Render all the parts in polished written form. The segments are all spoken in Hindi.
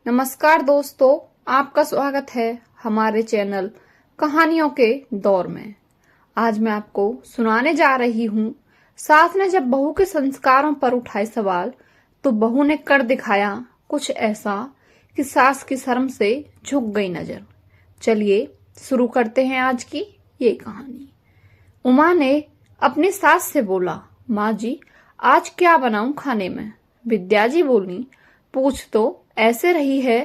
नमस्कार दोस्तों, आपका स्वागत है हमारे चैनल कहानियों के दौर में। आज मैं आपको सुनाने जा रही हूँ, सास ने जब बहू के संस्कारों पर उठाए सवाल तो बहू ने कर दिखाया कुछ ऐसा कि सास की शर्म से झुक गई नजर। चलिए शुरू करते हैं आज की ये कहानी। उमा ने अपनी सास से बोला, माँ जी आज क्या बनाऊं खाने में? विद्या जी बोली, पूछ तो ऐसे रही है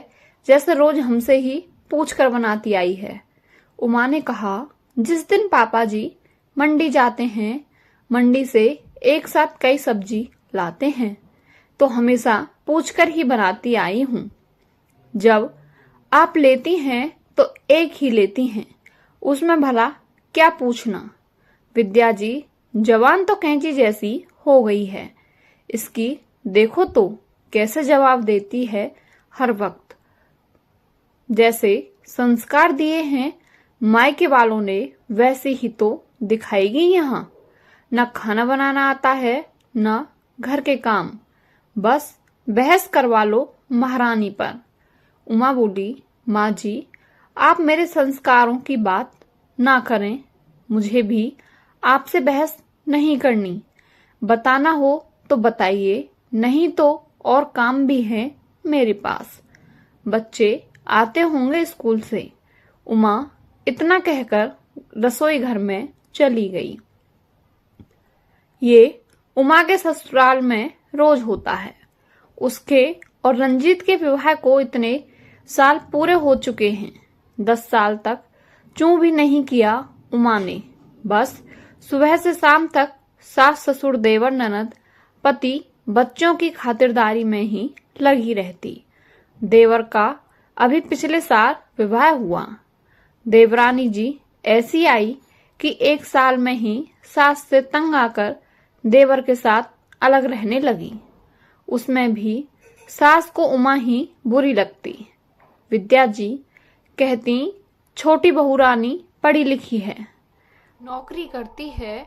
जैसे रोज हमसे ही पूछ कर बनाती आई है। उमा ने कहा, जिस दिन पापा जी मंडी जाते हैं, मंडी से एक साथ कई सब्जी लाते हैं तो हमेशा पूछ कर ही बनाती आई हूँ। जब आप लेती हैं तो एक ही लेती हैं, उसमें भला क्या पूछना। विद्या जी जवान तो कैंची जैसी हो गई है, इसकी देखो तो कैसे जवाब देती है हर वक्त। जैसे संस्कार दिए हैं मायके वालों ने वैसे ही तो दिखाएगी यहाँ। न खाना बनाना आता है न घर के काम, बस बहस करवा लो महारानी पर। उमा बोली, माँ जी आप मेरे संस्कारों की बात ना करें, मुझे भी आपसे बहस नहीं करनी। बताना हो तो बताइए, नहीं तो और काम भी है मेरे पास। बच्चे आते होंगे स्कूल से। उमा इतना कहकर रसोई घर में चली गई। ये उमा के ससुराल में रोज होता है। उसके और रंजीत के विवाह को इतने साल पूरे हो चुके हैं। 10 साल तक चूं भी नहीं किया उमा ने। बस सुबह से शाम तक सास ससुर देवर ननद पति बच्चों की खातिरदारी में ही लगी रहती। देवर का अभी पिछले साल विवाह हुआ। देवरानी जी ऐसी आई कि 1 साल में ही सास से तंग आकर देवर के साथ अलग रहने लगी। उसमें भी सास को उमा ही बुरी लगती। विद्या जी कहती, छोटी बहू रानी पढ़ी लिखी है, नौकरी करती है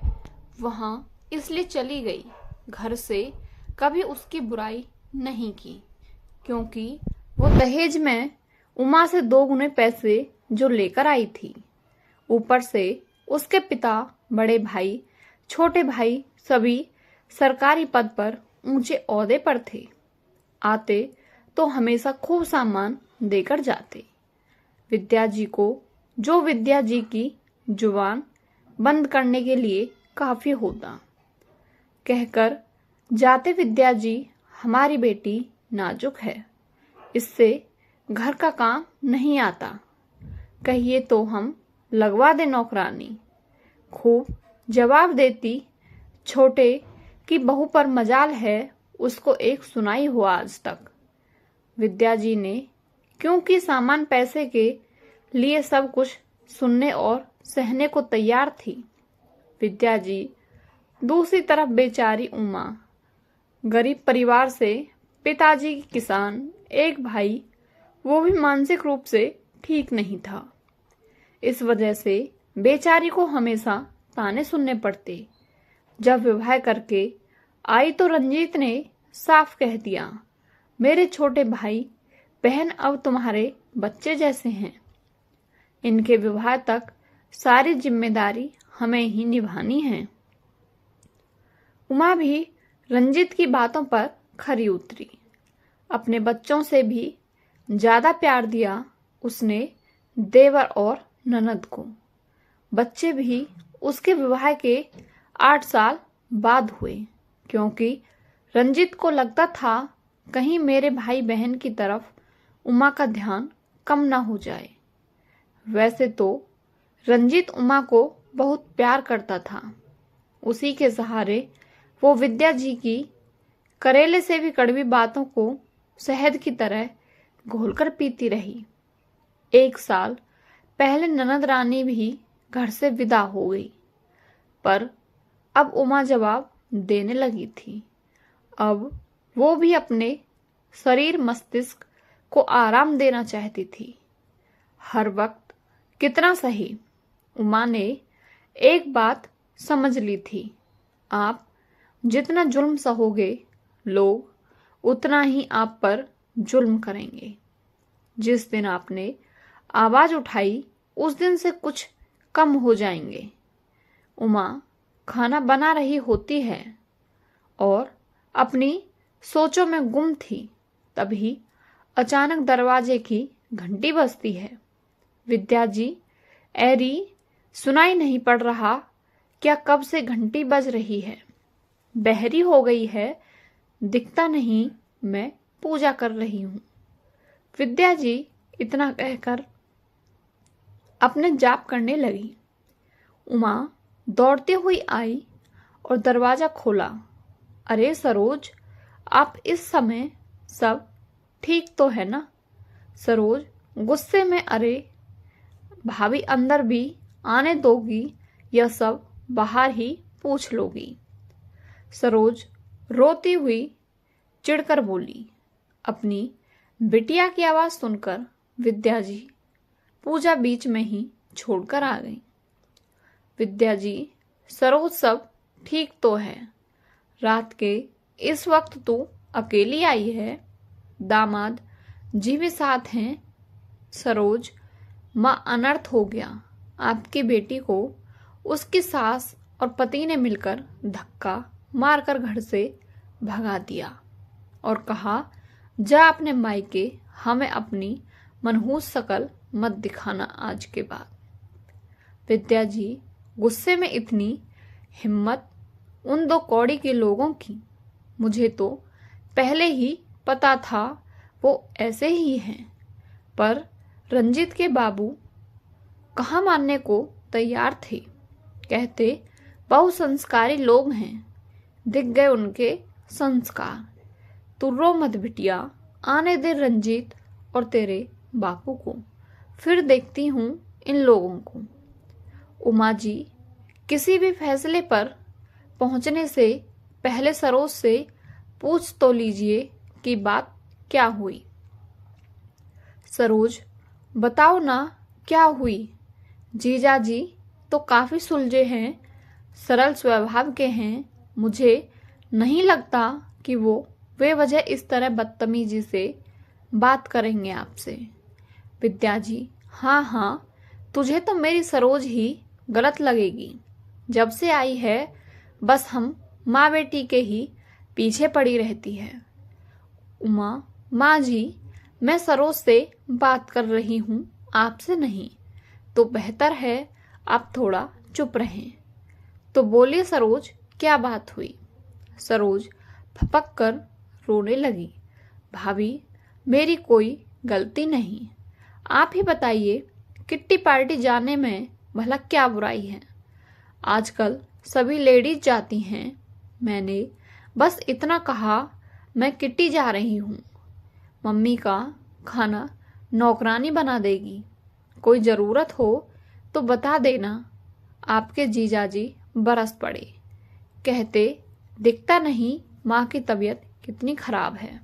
वहां, इसलिए चली गई। घर से कभी उसकी बुराई नहीं की, क्योंकि वो दहेज में उमा से 2 गुने पैसे जो लेकर आई थी। ऊपर से उसके पिता, बड़े भाई, छोटे भाई सभी सरकारी पद पर ऊंचे ओहदे पर थे। आते तो हमेशा खूब सामान देकर जाते। विद्या जी को जो विद्या जी की जुबान बंद करने के लिए काफी होता। कहकर जाते, विद्या जी हमारी बेटी नाजुक है, इससे घर का काम नहीं आता, कहिए तो हम लगवा दे नौकरानी। खूब जवाब देती। छोटे की बहू पर मजाल है, उसको एक सुनाई हुआ आज तक। विद्या जी ने, क्योंकि सामान पैसे के लिए सब कुछ सुनने और सहने को तैयार थी। विद्या जी दूसरी तरफ बेचारी उमा, गरीब परिवार से, पिताजी किसान, एक भाई, वो भी मानसिक रूप से ठीक नहीं था। इस वजह से बेचारी को हमेशा ताने सुनने पड़ते। जब विवाह करके आई तो रंजीत ने साफ कह दिया, मेरे छोटे भाई बहन अब तुम्हारे बच्चे जैसे हैं, इनके विवाह तक सारी जिम्मेदारी हमें ही निभानी है। उमा भी रंजीत की बातों पर खरी उतरी। अपने बच्चों से भी ज्यादा प्यार दिया उसने देवर और ननद को। बच्चे भी उसके विवाह के 8 साल बाद हुए, क्योंकि रंजीत को लगता था कहीं मेरे भाई बहन की तरफ उमा का ध्यान कम ना हो जाए। वैसे तो रंजीत उमा को बहुत प्यार करता था। उसी के सहारे वो विद्या जी की करेले से भी कड़वी बातों को शहद की तरह घोलकर पीती रही। 1 साल पहले ननद रानी भी घर से विदा हो गई, पर अब उमा जवाब देने लगी थी। अब वो भी अपने शरीर मस्तिष्क को आराम देना चाहती थी। हर वक्त कितना सही। उमा ने एक बात समझ ली थी, आप जितना जुल्म सहोगे लोग उतना ही आप पर जुल्म करेंगे। जिस दिन आपने आवाज उठाई उस दिन से कुछ कम हो जाएंगे। उमा खाना बना रही होती है और अपनी सोचों में गुम थी। तभी अचानक दरवाजे की घंटी बजती है। विद्या जी, एरी, सुनाई नहीं पड़ रहा क्या कब से घंटी बज रही है? बहरी हो गई है, दिखता नहीं, मैं पूजा कर रही हूं। विद्या जी इतना कहकर अपने जाप करने लगी। उमा दौड़ती हुई आई और दरवाजा खोला। अरे सरोज, आप इस समय सब ठीक तो है ना? सरोज गुस्से में, अरे भाभी अंदर भी आने दोगी या सब बाहर ही पूछ लोगी? सरोज रोती हुई चिढ़कर बोली। अपनी बिटिया की आवाज सुनकर विद्या जी पूजा बीच में ही छोड़कर आ गई। विद्या जी, सरोज सब ठीक तो है, रात के इस वक्त तू अकेली आई है? दामाद जी भी साथ हैं? सरोज, माँ अनर्थ हो गया। आपकी बेटी को उसकी सास और पति ने मिलकर धक्का मारकर घर से भगा दिया और कहा, जा अपने मायके, हमें अपनी मनहूस शकल मत दिखाना आज के बाद। विद्या जी गुस्से में, इतनी हिम्मत उन दो कौड़ी के लोगों की? मुझे तो पहले ही पता था वो ऐसे ही हैं, पर रंजीत के बाबू कहाँ मानने को तैयार थे। कहते बहुत संस्कारी लोग हैं, दिख गए उनके संस्कार। तू रो मत बिटिया, आने दे रंजीत और तेरे बापू को, फिर देखती हूँ इन लोगों को। उमा जी, किसी भी फैसले पर पहुंचने से पहले सरोज से पूछ तो लीजिए कि बात क्या हुई। सरोज, बताओ ना क्या हुई? जीजा जी तो काफी सुलझे हैं, सरल स्वभाव के हैं। मुझे नहीं लगता कि वो बेवजह इस तरह बदतमीजी से बात करेंगे आपसे। विद्या जी, हाँ हाँ, तुझे तो मेरी सरोज ही गलत लगेगी। जब से आई है बस हम माँ बेटी के ही पीछे पड़ी रहती है। उमा, माँ जी, मैं सरोज से बात कर रही हूँ, आपसे नहीं। तो बेहतर है आप थोड़ा चुप रहें। तो बोलिए सरोज, क्या बात हुई? सरोज फपक कर रोने लगी। भाभी, मेरी कोई गलती नहीं, आप ही बताइए, किट्टी पार्टी जाने में भला क्या बुराई है? आजकल सभी लेडीज जाती हैं। मैंने बस इतना कहा, मैं किट्टी जा रही हूँ। मम्मी का खाना नौकरानी बना देगी, कोई ज़रूरत हो तो बता देना। आपके जीजाजी बरस पड़े। कहते दिखता नहीं माँ की तबीयत कितनी खराब है।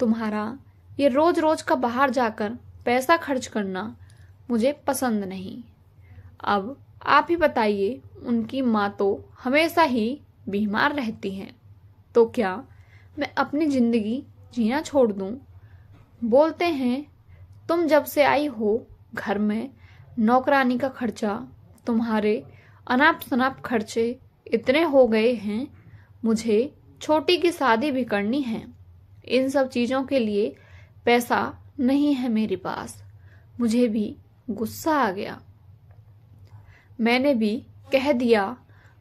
तुम्हारा ये रोज रोज का बाहर जाकर पैसा खर्च करना मुझे पसंद नहीं। अब आप ही बताइए, उनकी माँ तो हमेशा ही बीमार रहती हैं, तो क्या मैं अपनी जिंदगी जीना छोड़ दूं? बोलते हैं तुम जब से आई हो घर में नौकरानी का खर्चा, तुम्हारे अनाप शनाप खर्चे इतने हो गए हैं। मुझे छोटी की शादी भी करनी है, इन सब चीज़ों के लिए पैसा नहीं है मेरे पास। मुझे भी गुस्सा आ गया। मैंने भी कह दिया,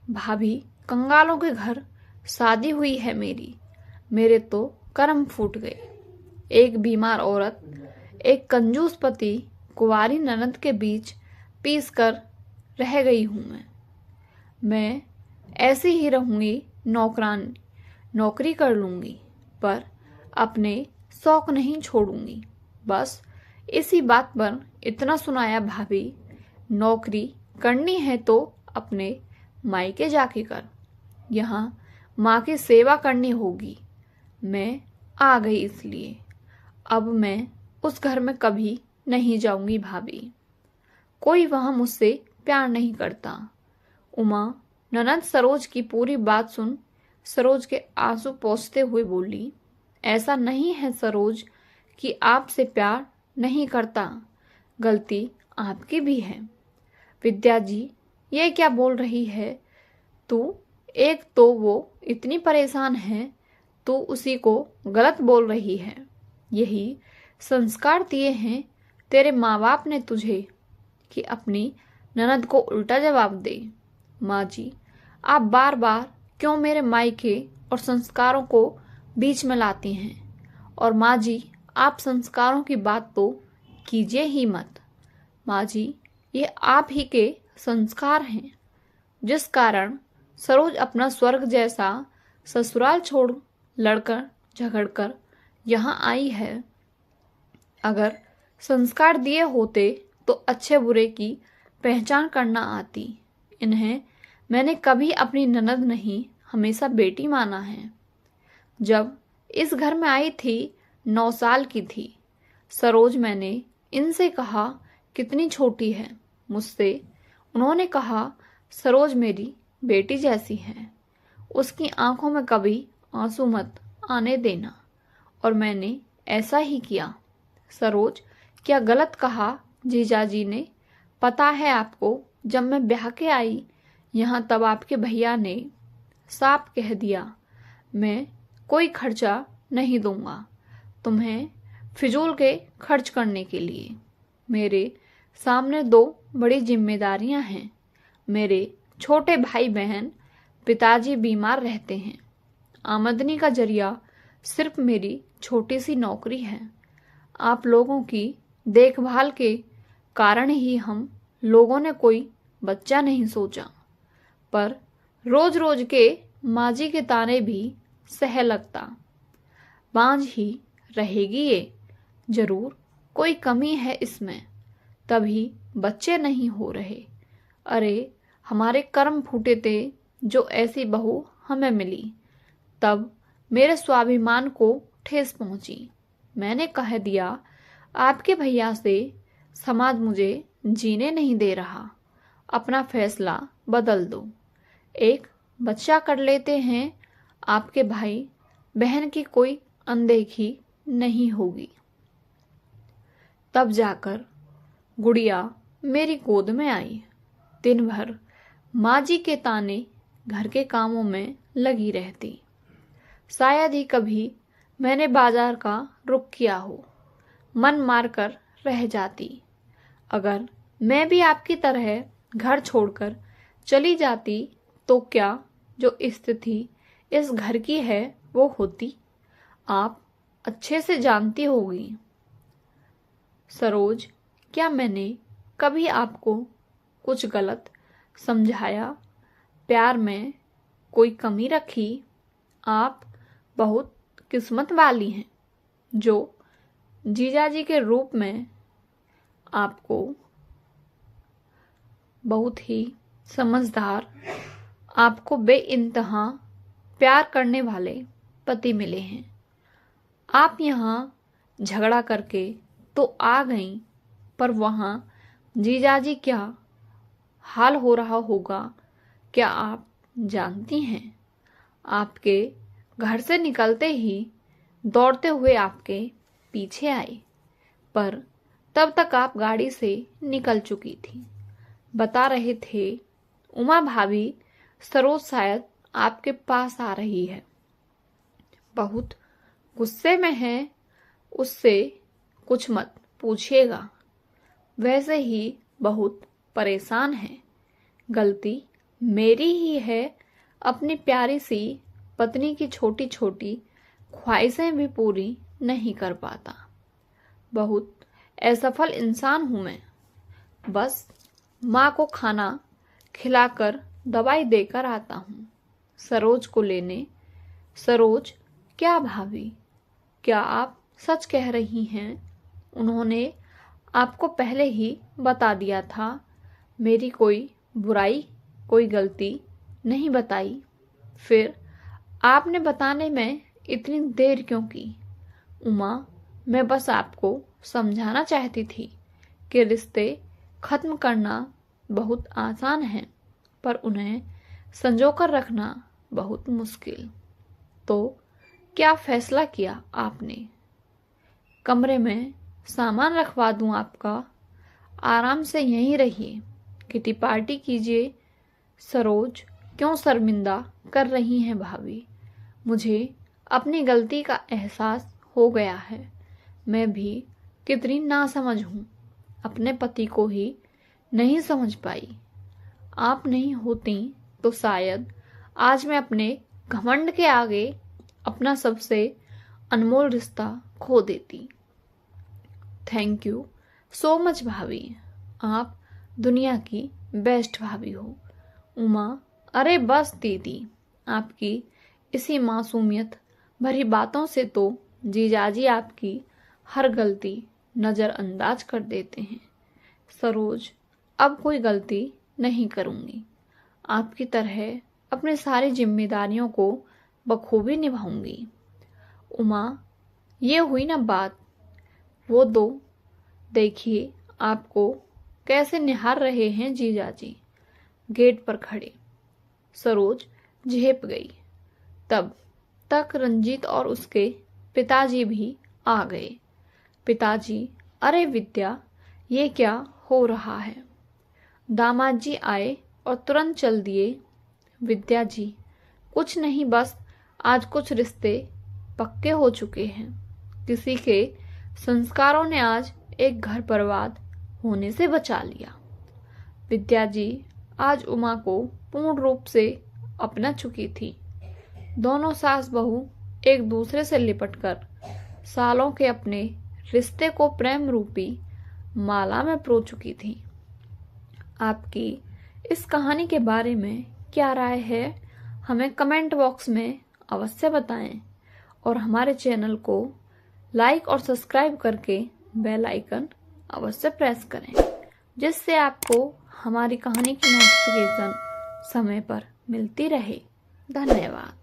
भाभी कंगालों के घर शादी हुई है मेरी। मेरे तो कर्म फूट गए। एक बीमार औरत, एक कंजूस पति, कुंवारी ननद के बीच पीस कर रह गई हूँ मैं ऐसी ही रहूंगी, नौकरी कर लूंगी, पर अपने शौक नहीं छोड़ूंगी। बस इसी बात पर इतना सुनाया। भाभी, नौकरी करनी है तो अपने मायके जाके कर, यहाँ माँ की सेवा करनी होगी। मैं आ गई इसलिए अब मैं उस घर में कभी नहीं जाऊंगी भाभी। कोई वहां मुझसे प्यार नहीं करता। उमा ननद सरोज की पूरी बात सुन सरोज के आंसू पोंछते हुए बोली, ऐसा नहीं है सरोज कि आपसे प्यार नहीं करता, गलती आपकी भी है। विद्या जी, ये क्या बोल रही है तू? एक तो वो इतनी परेशान है, तू उसी को गलत बोल रही है। यही संस्कार दिए हैं तेरे माँ बाप ने तुझे कि अपनी ननद को उल्टा जवाब दे। माँ जी, आप बार बार क्यों मेरे मायके और संस्कारों को बीच में लाती हैं? और माँ जी, आप संस्कारों की बात तो कीजिए ही मत। माँ जी, ये आप ही के संस्कार हैं जिस कारण सरोज अपना स्वर्ग जैसा ससुराल छोड़ लड़कर झगड़कर यहाँ आई है। अगर संस्कार दिए होते तो अच्छे बुरे की पहचान करना आती। इन्हें मैंने कभी अपनी ननद नहीं, हमेशा बेटी माना है। जब इस घर में आई थी 9 साल की थी सरोज। मैंने इनसे कहा कितनी छोटी है मुझसे। उन्होंने कहा सरोज मेरी बेटी जैसी है, उसकी आंखों में कभी आंसू मत आने देना। और मैंने ऐसा ही किया। सरोज, क्या गलत कहा जीजाजी ने? पता है आपको, जब मैं ब्याह के आई यहाँ तब आपके भैया ने साफ कह दिया मैं कोई खर्चा नहीं दूंगा तुम्हें फिजूल के खर्च करने के लिए। मेरे सामने 2 बड़ी जिम्मेदारियां हैं। मेरे छोटे भाई बहन, पिताजी बीमार रहते हैं। आमदनी का जरिया सिर्फ मेरी छोटी सी नौकरी है। आप लोगों की देखभाल के कारण ही हम लोगों ने कोई बच्चा नहीं सोचा। पर रोज रोज के माँ जी के ताने भी सह लगता। बांझ ही रहेगी ये, जरूर कोई कमी है इसमें, तभी बच्चे नहीं हो रहे। अरे, हमारे कर्म फूटे थे जो ऐसी बहू हमें मिली। तब मेरे स्वाभिमान को ठेस पहुंची। मैंने कह दिया आपके भैया से समाज मुझे जीने नहीं दे रहा, अपना फैसला बदल दो। एक बच्चा कर लेते हैं, आपके भाई बहन की कोई अनदेखी नहीं होगी। तब जाकर गुड़िया मेरी गोद में आई। दिन भर माँ जी के ताने घर के कामों में लगी रहती। शायद ही कभी मैंने बाजार का रुख किया हो, मन मारकर रह जाती। अगर मैं भी आपकी तरह घर छोड़कर चली जाती तो क्या जो स्थिति इस घर की है वो होती? आप अच्छे से जानती होगी। सरोज, क्या मैंने कभी आपको कुछ गलत समझाया? प्यार में कोई कमी रखी? आप बहुत किस्मत वाली हैं जो जीजाजी के रूप में आपको बहुत ही समझदार, आपको बेइंतहा प्यार करने वाले पति मिले हैं। आप यहाँ झगड़ा करके तो आ गईं, पर वहाँ जीजाजी क्या हाल हो रहा होगा क्या आप जानती हैं? आपके घर से निकलते ही दौड़ते हुए आपके पीछे आए, पर तब तक आप गाड़ी से निकल चुकी थी। बता रहे थे उमा भाभी सरोज शायद आपके पास आ रही है, बहुत गुस्से में है, उससे कुछ मत पूछिएगा। वैसे ही बहुत परेशान है। गलती मेरी ही है, अपनी प्यारी सी पत्नी की छोटी छोटी ख्वाहिशें भी पूरी नहीं कर पाता। बहुत असफल इंसान हूं मैं। बस माँ को खाना खिलाकर दवाई देकर आता हूँ सरोज को लेने। सरोज, क्या भाभी, क्या आप सच कह रही हैं? उन्होंने आपको पहले ही बता दिया था, मेरी कोई बुराई, कोई गलती नहीं बताई। फिर आपने बताने में इतनी देर क्यों की? उमा, मैं बस आपको समझाना चाहती थी कि रिश्ते खत्म करना बहुत आसान है, पर उन्हें संजोकर रखना बहुत मुश्किल। तो क्या फैसला किया आपने? कमरे में सामान रखवा दूं आपका? आराम से यहीं रहिए, किटी पार्टी कीजिए। सरोज, क्यों शर्मिंदा कर रही हैं भाभी? मुझे अपनी गलती का एहसास हो गया है। मैं भी कितनी नासमझ हूँ, अपने पति को ही नहीं समझ पाई। आप नहीं होती तो शायद आज मैं अपने घमंड के आगे अपना सबसे अनमोल रिश्ता खो देती। थैंक यू सो मच भाभी, आप दुनिया की बेस्ट भाभी हो। उमा, अरे बस दीदी, आपकी इसी मासूमियत भरी बातों से तो जीजाजी आपकी हर गलती नज़रअंदाज कर देते हैं। सरोज, अब कोई गलती नहीं करूँगी। आपकी तरह अपनी सारी जिम्मेदारियों को बखूबी निभाऊंगी। उमा, ये हुई ना बात। वो दो देखिए आपको कैसे निहार रहे हैं जीजाजी, गेट पर खड़े। सरोज झेप गई। तब तक रंजीत और उसके पिताजी भी आ गए। पिताजी, अरे विद्या, ये क्या हो रहा है? दामाद जी आए और तुरंत चल दिए। विद्या जी, कुछ नहीं, बस आज कुछ रिश्ते पक्के हो चुके हैं। किसी के संस्कारों ने आज एक घर बर्बाद होने से बचा लिया। विद्या जी आज उमा को पूर्ण रूप से अपना चुकी थी। दोनों सास बहू एक दूसरे से लिपटकर सालों के अपने रिश्ते को प्रेम रूपी माला में पिरो चुकी थी। आपकी इस कहानी के बारे में क्या राय है, हमें कमेंट बॉक्स में अवश्य बताएं और हमारे चैनल को लाइक और सब्सक्राइब करके बेल आइकन अवश्य प्रेस करें, जिससे आपको हमारी कहानी की नोटिफिकेशन समय पर मिलती रहे। धन्यवाद।